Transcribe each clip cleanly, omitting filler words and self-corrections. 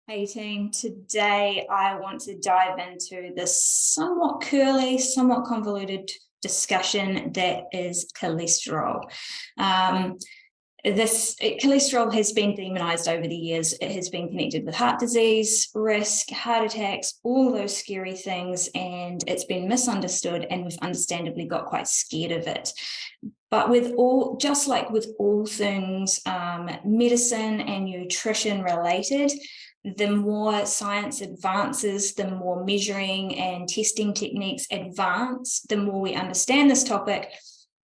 Hey team, today I want to dive into this somewhat curly, somewhat convoluted discussion that is cholesterol. Cholesterol has been demonized over the years. It has been connected with heart disease, risk, heart attacks, all those scary things, and it's been misunderstood, and we've understandably got quite scared of it. But just like with all things medicine and nutrition related, the more science advances, the more measuring and testing techniques advance, the more we understand this topic,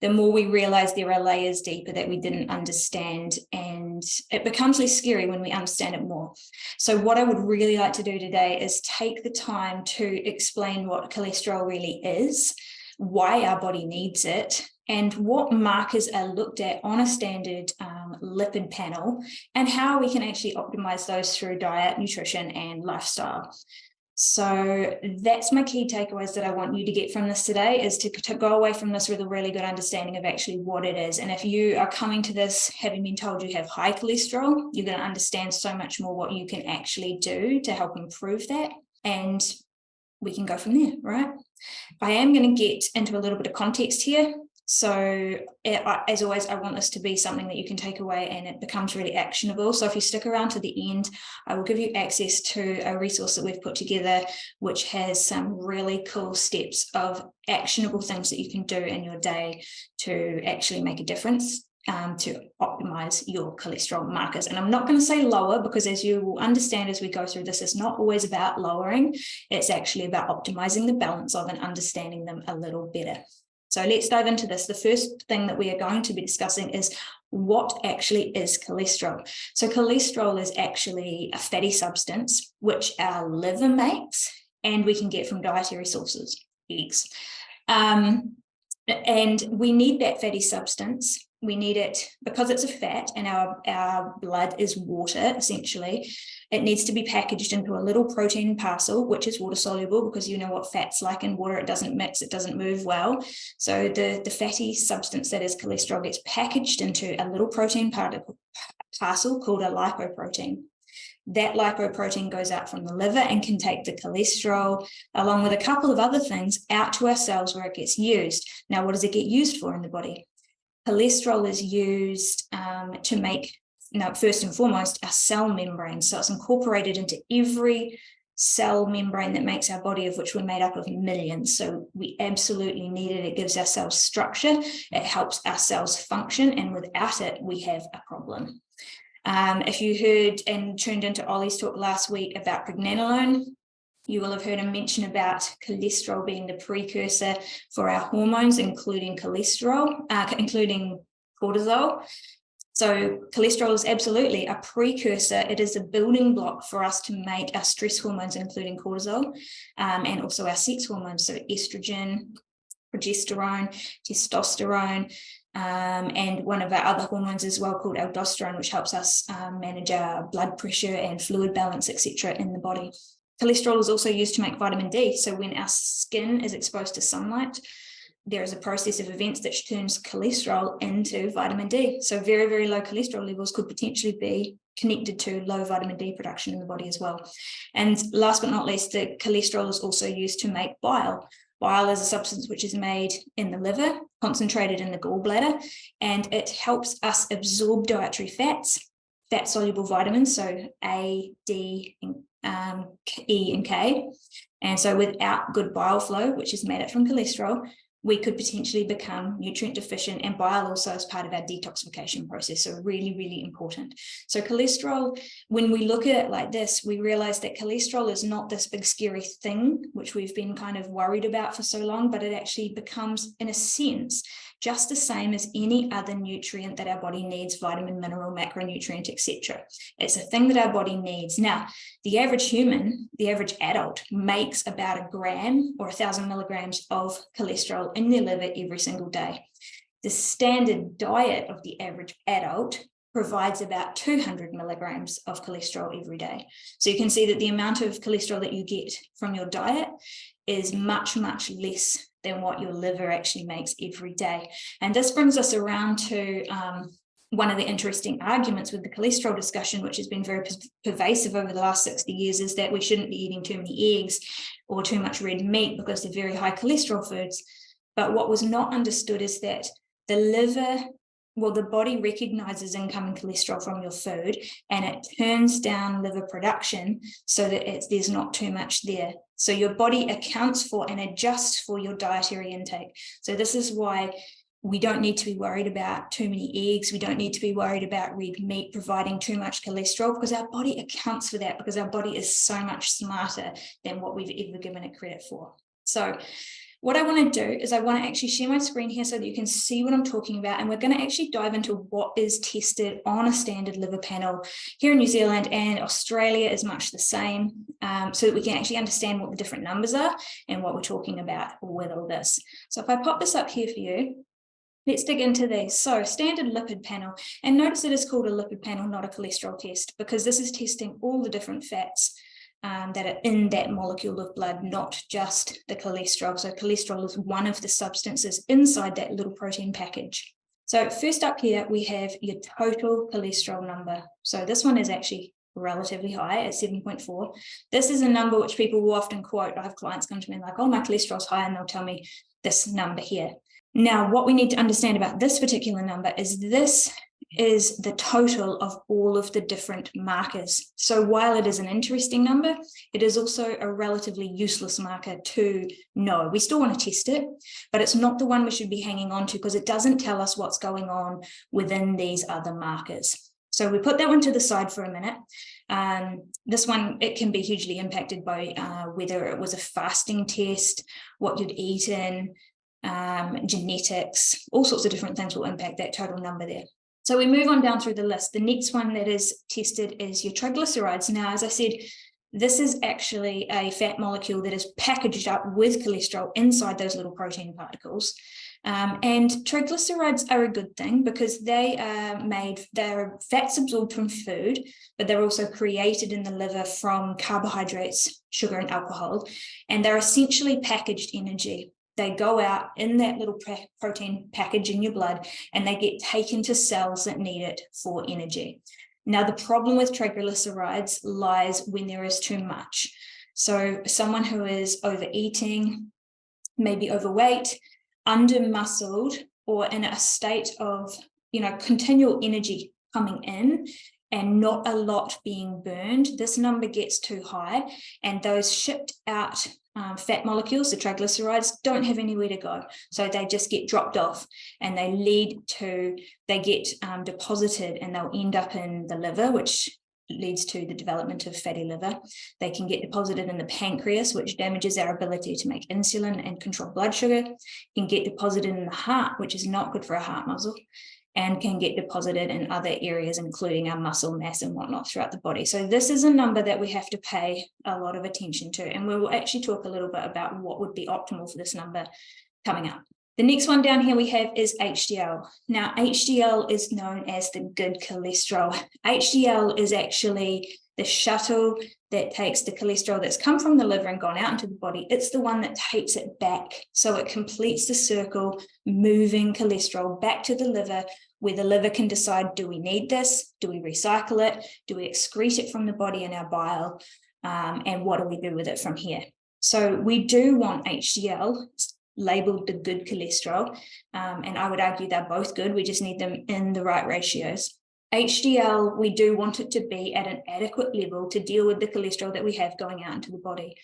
the more we realize there are layers deeper that we didn't understand, and it becomes less scary when we understand it more. So what I would really like to do today is take the time to explain what cholesterol really is, why our body needs it, and what markers are looked at on a standard lipid panel, and how we can actually optimize those through diet, nutrition, and lifestyle. So that's my key takeaways that I want you to get from this today, is to go away from this with a really good understanding of actually what it is. And if you are coming to this having been told you have high cholesterol, you're going to understand so much more what you can actually do to help improve that. And we can go from there, right? I am going to get into a little bit of context here. So as always, I want this to be something that you can take away and it becomes really actionable. So if you stick around to the end, I will give you access to a resource that we've put together, which has some really cool steps of actionable things that you can do in your day to actually make a difference, to optimize your cholesterol markers. And I'm not going to say lower, because as you will understand as we go through this, it's not always about lowering. It's actually about optimizing the balance of and understanding them a little better. So let's dive into this. The first thing that we are going to be discussing is what actually is cholesterol. So cholesterol is actually a fatty substance which our liver makes, and we can get from dietary sources, eggs. And we need that fatty substance. We need it because it's a fat and our blood is water, essentially. It needs to be packaged into a little protein parcel, which is water soluble, because you know what fat's like in water. It doesn't mix, it doesn't move well. So the fatty substance that is cholesterol gets packaged into a little protein parcel called a lipoprotein. That lipoprotein goes out from the liver and can take the cholesterol, along with a couple of other things, out to our cells where it gets used. Now, what does it get used for in the body? Cholesterol is used to make, first and foremost, our cell membrane. So it's incorporated into every cell membrane that makes our body, of which we're made up of millions. So we absolutely need it. It gives our cells structure. It helps our cells function. And without it, we have a problem. If you heard and tuned into Ollie's talk last week about pregnenolone, you will have heard him mention about cholesterol being the precursor for our hormones, including cortisol. So cholesterol is absolutely a precursor. It is a building block for us to make our stress hormones, including cortisol, and also our sex hormones, so estrogen, progesterone, testosterone, and one of our other hormones as well called aldosterone, which helps us manage our blood pressure and fluid balance, etc., in the body. Cholesterol is also used to make vitamin D. So when our skin is exposed to sunlight, there is a process of events that turns cholesterol into vitamin D. So very, very low cholesterol levels could potentially be connected to low vitamin D production in the body as well. And last but not least, the cholesterol is also used to make bile. Bile is a substance which is made in the liver, concentrated in the gallbladder, and it helps us absorb dietary fats, fat-soluble vitamins, so A, D, E, and K. And so without good bile flow, which is made up from cholesterol, we could potentially become nutrient deficient, and bile also is part of our detoxification process. So really, really important. So cholesterol, when we look at it like this, we realize that cholesterol is not this big scary thing, which we've been kind of worried about for so long, but it actually becomes, in a sense, just the same as any other nutrient that our body needs, vitamin, mineral, macronutrient, etc. It's a thing that our body needs. Now, the average human, the average adult, makes about 1 gram or 1,000 milligrams of cholesterol in their liver every single day. The standard diet of the average adult provides about 200 milligrams of cholesterol every day. So you can see that the amount of cholesterol that you get from your diet is much, much less than what your liver actually makes every day. And this brings us around to one of the interesting arguments with the cholesterol discussion, which has been very pervasive over the last 60 years, is that we shouldn't be eating too many eggs or too much red meat because they're very high cholesterol foods. But what was not understood is that the liver, well, the body recognizes incoming cholesterol from your food and it turns down liver production so that there's not too much there. So your body accounts for and adjusts for your dietary intake. So this is why we don't need to be worried about too many eggs. We don't need to be worried about red meat providing too much cholesterol, because our body accounts for that, because our body is so much smarter than what we've ever given it credit for. So what I want to do is I want to actually share my screen here so that you can see what I'm talking about. And we're going to actually dive into what is tested on a standard liver panel here in New Zealand, and Australia is much the same, so that we can actually understand what the different numbers are and what we're talking about with all this. So if I pop this up here for you, let's dig into these. So standard lipid panel, and notice it is called a lipid panel, not a cholesterol test, because this is testing all the different fats that are in that molecule of blood, not just the cholesterol. So cholesterol is one of the substances inside that little protein package. So first up here, we have your total cholesterol number. So this one is actually relatively high at 7.4. This is a number which people will often quote. I have clients come to me like, oh, my cholesterol's high, and they'll tell me this number here. Now, what we need to understand about this particular number is this is the total of all of the different markers. So while it is an interesting number, it is also a relatively useless marker to know. We still want to test it, but it's not the one we should be hanging on to, because it doesn't tell us what's going on within these other markers. So we put that one to the side for a minute. This one, it can be hugely impacted by whether it was a fasting test, what you'd eaten, genetics, all sorts of different things will impact that total number there. So we move on down through the list. The next one that is tested is your triglycerides. Now, as I said, this is actually a fat molecule that is packaged up with cholesterol inside those little protein particles. And triglycerides are a good thing because they're fats absorbed from food, but they're also created in the liver from carbohydrates, sugar, and alcohol. And they're essentially packaged energy. They go out in that little protein package in your blood, and they get taken to cells that need it for energy. Now, the problem with triglycerides lies when there is too much. So someone who is overeating, maybe overweight, under-muscled, or in a state of, continual energy coming in and not a lot being burned, this number gets too high, and those shipped out fat molecules, the triglycerides, don't have anywhere to go. So they just get dropped off, and they get deposited, and they'll end up in the liver, which leads to the development of fatty liver. They can get deposited in the pancreas, which damages our ability to make insulin and control blood sugar. Can get deposited in the heart, which is not good for our heart muscle, and can get deposited in other areas, including our muscle mass and whatnot throughout the body. So this is a number that we have to pay a lot of attention to. And we will actually talk a little bit about what would be optimal for this number coming up. The next one down here we have is HDL. Now, HDL is known as the good cholesterol. HDL is actually the shuttle that takes the cholesterol that's come from the liver and gone out into the body. It's the one that takes it back. So it completes the circle, moving cholesterol back to the liver, where the liver can decide, do we need this? Do we recycle it? Do we excrete it from the body in our bile? And what do we do with it from here? So we do want HDL labeled the good cholesterol. And I would argue they're both good. We just need them in the right ratios. HDL, we do want it to be at an adequate level to deal with the cholesterol that we have going out into the body.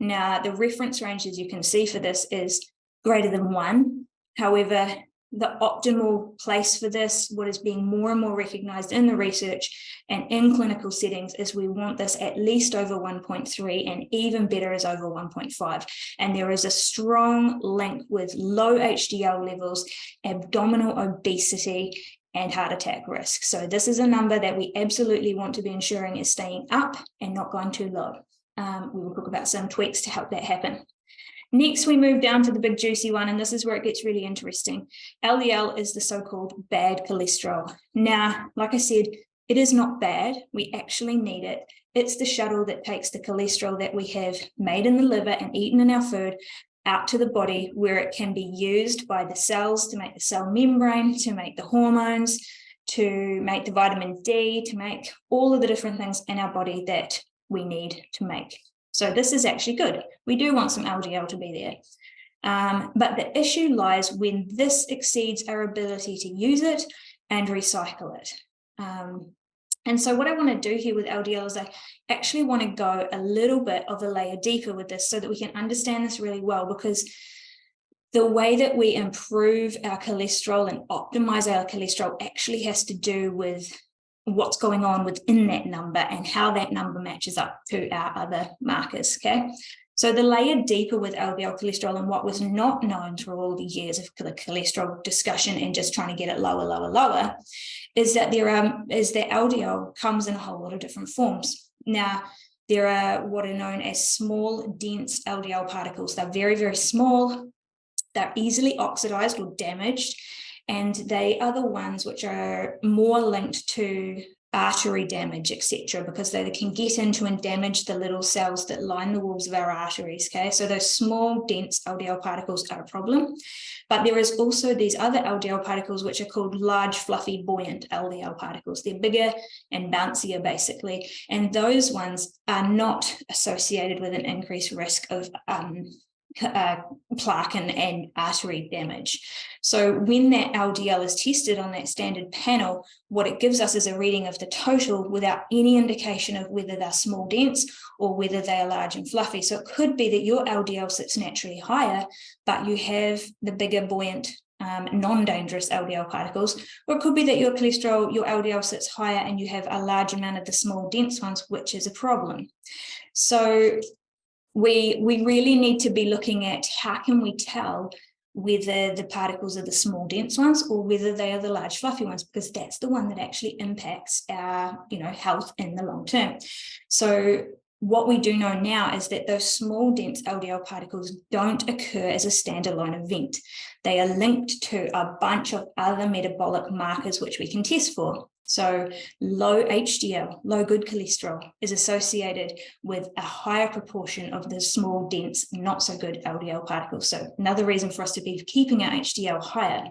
Now, the reference range, as you can see for this, is greater than 1. However, the optimal place for this, what is being more and more recognized in the research and in clinical settings, is we want this at least over 1.3, and even better is over 1.5. And there is a strong link with low HDL levels, abdominal obesity, and heart attack risk. So this is a number that we absolutely want to be ensuring is staying up and not going too low. We will talk about some tweaks to help that happen. Next, we move down to the big juicy one, and this is where it gets really interesting. LDL is the so-called bad cholesterol. Now, like I said, it is not bad. We actually need it. It's the shuttle that takes the cholesterol that we have made in the liver and eaten in our food out to the body, where it can be used by the cells to make the cell membrane, to make the hormones, to make the vitamin D, to make all of the different things in our body that we need to make. So this is actually good. We do want some LDL to be there. But the issue lies when this exceeds our ability to use it and recycle it. And so what I want to do here with LDL is I actually want to go a little bit of a layer deeper with this so that we can understand this really well, because the way that we improve our cholesterol and optimize our cholesterol actually has to do with what's going on within that number and how that number matches up to our other markers, okay? So the layer deeper with LDL cholesterol, and what was not known through all the years of the cholesterol discussion and just trying to get it lower, lower, lower, is that LDL comes in a whole lot of different forms. Now, there are what are known as small, dense LDL particles. They're very, very small. They're easily oxidized or damaged, and they are the ones which are more linked to artery damage, etc., because they can get into and damage the little cells that line the walls of our arteries, okay? So those small, dense LDL particles are a problem. But there is also these other LDL particles which are called large, fluffy, buoyant LDL particles. They're bigger and bouncier, basically, and those ones are not associated with an increased risk of plaque and artery damage. So when that LDL is tested on that standard panel, what it gives us is a reading of the total without any indication of whether they're small, dense, or whether they are large and fluffy. So it could be that your LDL sits naturally higher, but you have the bigger, buoyant, non-dangerous LDL particles, or it could be that your cholesterol, your LDL sits higher and you have a large amount of the small, dense ones, which is a problem. So we really need to be looking at how can we tell whether the particles are the small, dense ones or whether they are the large, fluffy ones, because that's the one that actually impacts our, health in the long term. So what we do know now is that those small, dense LDL particles don't occur as a standalone event. They are linked to a bunch of other metabolic markers which we can test for. So low HDL, low good cholesterol, is associated with a higher proportion of the small, dense, not so good LDL particles. So another reason for us to be keeping our HDL higher.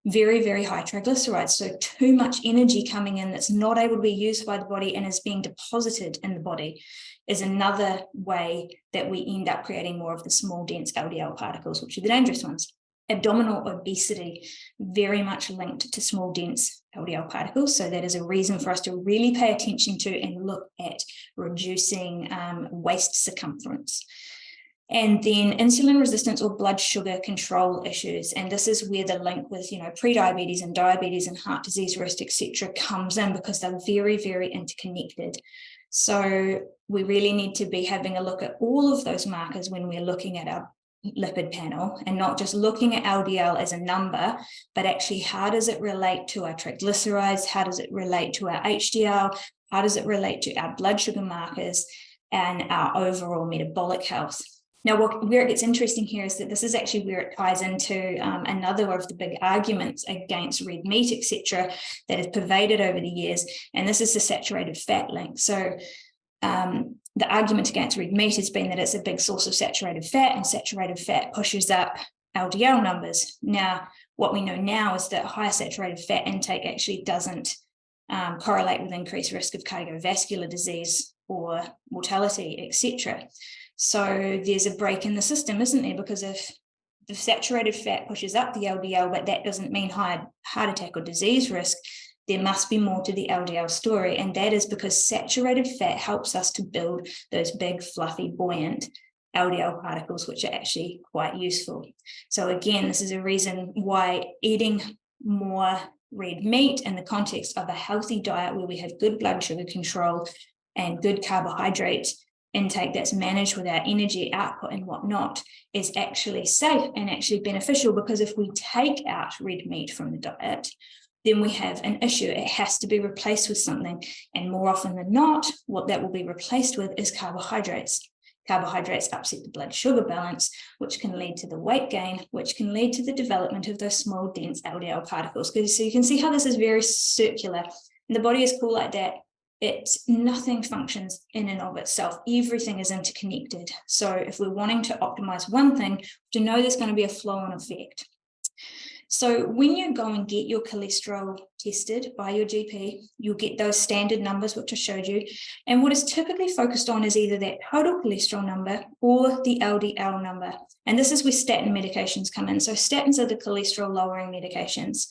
Very, very high triglycerides. So too much energy coming in that's not able to be used by the body and is being deposited in the body is another way that we end up creating more of the small, dense LDL particles, which are the dangerous ones. Abdominal obesity, very much linked to small, dense LDL particles. So that is a reason for us to really pay attention to and look at reducing waist circumference. And then insulin resistance or blood sugar control issues. And this is where the link with, pre-diabetes and diabetes and heart disease risk, etc., comes in, because they're very, very interconnected. So we really need to be having a look at all of those markers when we're looking at our lipid panel, and not just looking at LDL as a number, but actually how does it relate to our triglycerides? How does it relate to our HDL? How does it relate to our blood sugar markers and our overall metabolic health? Now, where it gets interesting here is that this is actually where it ties into another of the big arguments against red meat, etc., that has pervaded over the years, and this is the saturated fat link. So the argument against red meat has been that it's a big source of saturated fat, and saturated fat pushes up LDL numbers. Now, what we know now is that higher saturated fat intake actually doesn't correlate with increased risk of cardiovascular disease or mortality, etc. So there's a break in the system, isn't there? Because if the saturated fat pushes up the LDL, but that doesn't mean higher heart attack or disease risk, there must be more to the LDL story. And that is because saturated fat helps us to build those big, fluffy, buoyant LDL particles, which are actually quite useful. So again, this is a reason why eating more red meat in the context of a healthy diet where we have good blood sugar control and good carbohydrate intake that's managed with our energy output and whatnot is actually safe and actually beneficial, because if we take out red meat from the diet, then we have an issue. It has to be replaced with something. And more often than not, what that will be replaced with is carbohydrates. Carbohydrates upset the blood sugar balance, which can lead to the weight gain, which can lead to the development of those small, dense LDL particles. So you can see how this is very circular. And the body is cool like that. Nothing functions in and of itself. Everything is interconnected. So if we're wanting to optimize one thing, to know there's going to be a flow-on effect. So when you go and get your cholesterol tested by your GP, you'll get those standard numbers, which I showed you. And what is typically focused on is either that total cholesterol number or the LDL number. And this is where statin medications come in. So statins are the cholesterol lowering medications.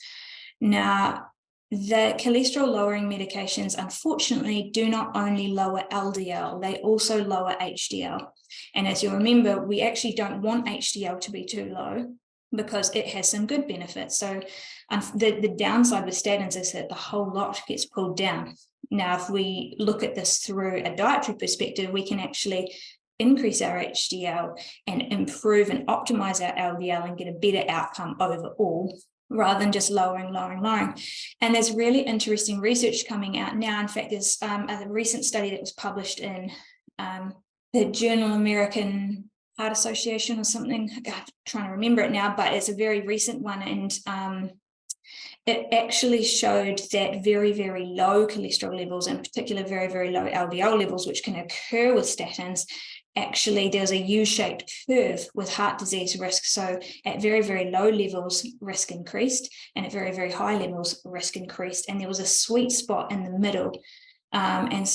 Now, the cholesterol lowering medications, unfortunately, do not only lower LDL, they also lower HDL. And as you remember, we actually don't want HDL to be too low because it has some good benefits. So the downside with statins is that the whole lot gets pulled down. Now, if we look at this through a dietary perspective, we can actually increase our HDL and improve and optimize our LDL and get a better outcome overall, rather than just lowering. And there's really interesting research coming out now. In fact, there's a recent study that was published in the Journal American Heart Association or something. I'm trying to remember it now, but it's a very recent one. And it actually showed that very, very low cholesterol levels, in particular, very, very low LDL levels, which can occur with statins, actually there's a U-shaped curve with heart disease risk. So at very, very low levels, risk increased, and at very, very high levels, risk increased. And there was a sweet spot in the middle. And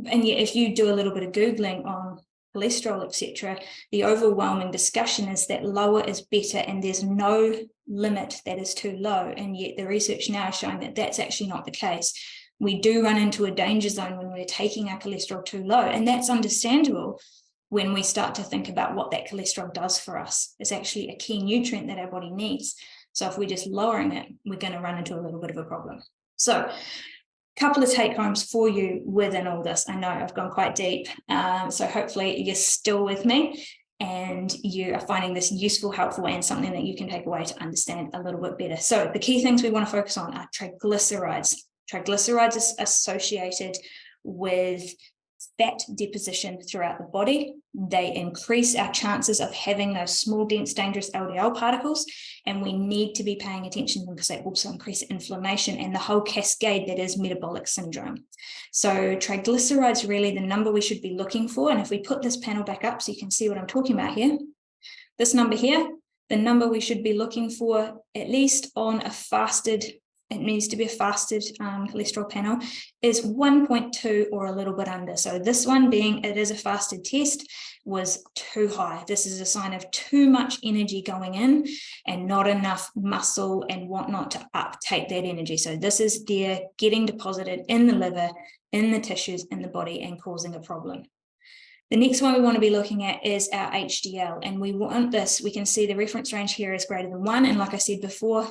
yet if you do a little bit of Googling on cholesterol, etc., the overwhelming discussion is that lower is better, and there's no limit that is too low. And yet the research now is showing that that's actually not the case. We do run into a danger zone when we're taking our cholesterol too low. And that's understandable when we start to think about what that cholesterol does for us. It's actually a key nutrient that our body needs. So if we're just lowering it, we're going to run into a little bit of a problem. So a couple of take homes for you within all this. I know I've gone quite deep. So hopefully you're still with me and you are finding this useful, helpful, and something that you can take away to understand a little bit better. So the key things we want to focus on are triglycerides. Triglycerides is associated with fat deposition throughout the body. They increase our chances of having those small, dense, dangerous LDL particles, and we need to be paying attention to them because they also increase inflammation and the whole cascade that is metabolic syndrome. So triglycerides, really the number we should be looking for. And if we put this panel back up so you can see what I'm talking about here, this number here, the number we should be looking for, at least on a fasted, it needs to be a fasted cholesterol panel, is 1.2 or a little bit under. So this one, being it is a fasted test, was too high. This is a sign of too much energy going in and not enough muscle and whatnot to uptake that energy. So this is there getting deposited in the liver, in the tissues, in the body, and causing a problem. The next one we want to be looking at is our HDL, and we want this, we can see the reference range here is greater than 1. And like I said before,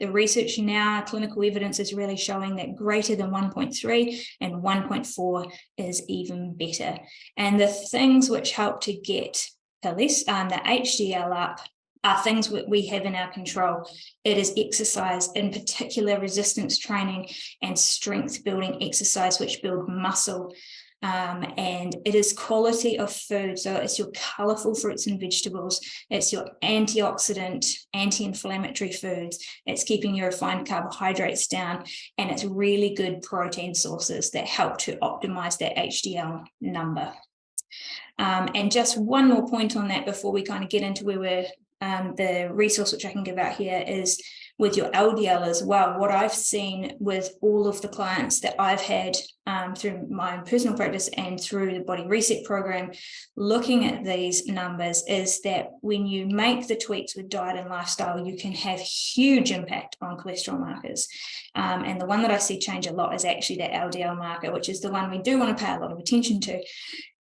the research now, clinical evidence is really showing that greater than 1.3 and 1.4 is even better. And the things which help to get the HDL up are things we have in our control. It is exercise, in particular resistance training and strength building exercise, which build muscle. And it is quality of food. So it's your colorful fruits and vegetables. It's your antioxidant, anti-inflammatory foods. It's keeping your refined carbohydrates down. And it's really good protein sources that help to optimize that HDL number. And just one more point on that before we kind of get into where we're, the resource which I can give out here is with your LDL as well. What I've seen with all of the clients that I've had through my own personal practice and through the Body Reset program, looking at these numbers, is that when you make the tweaks with diet and lifestyle, you can have huge impact on cholesterol markers. And the one that I see change a lot is actually that LDL marker, which is the one we do want to pay a lot of attention to.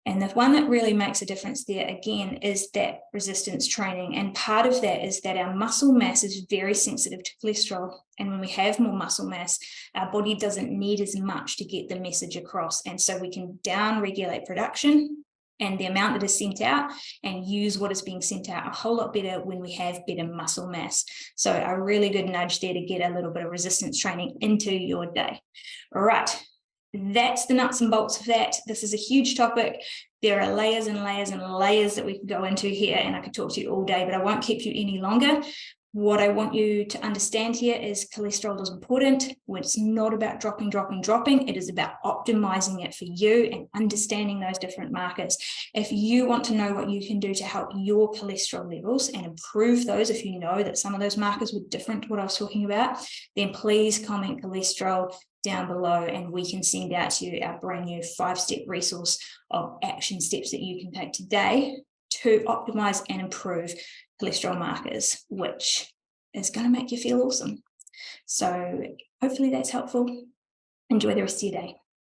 And the one that really makes a difference there, again, is that resistance training. And part of that is that our muscle mass is very sensitive to cholesterol. And when we have more muscle mass, our body doesn't need as much to get the message across. And so we can down-regulate production and the amount that is sent out and use what is being sent out a whole lot better when we have better muscle mass. So a really good nudge there to get a little bit of resistance training into your day. All right. That's the nuts and bolts of that. This is a huge topic. There are layers and layers and layers that we could go into here, and I could talk to you all day, but I won't keep you any longer. What I want you to understand here is cholesterol is important. It's not about dropping. It is about optimizing it for you and understanding those different markers. If you want to know what you can do to help your cholesterol levels and improve those, if you know that some of those markers were different to what I was talking about, then please comment cholesterol down below and we can send out to you our brand new 5-step resource of action steps that you can take today to optimize and improve cholesterol markers, which is going to make you feel awesome. So hopefully that's helpful. Enjoy the rest of your day.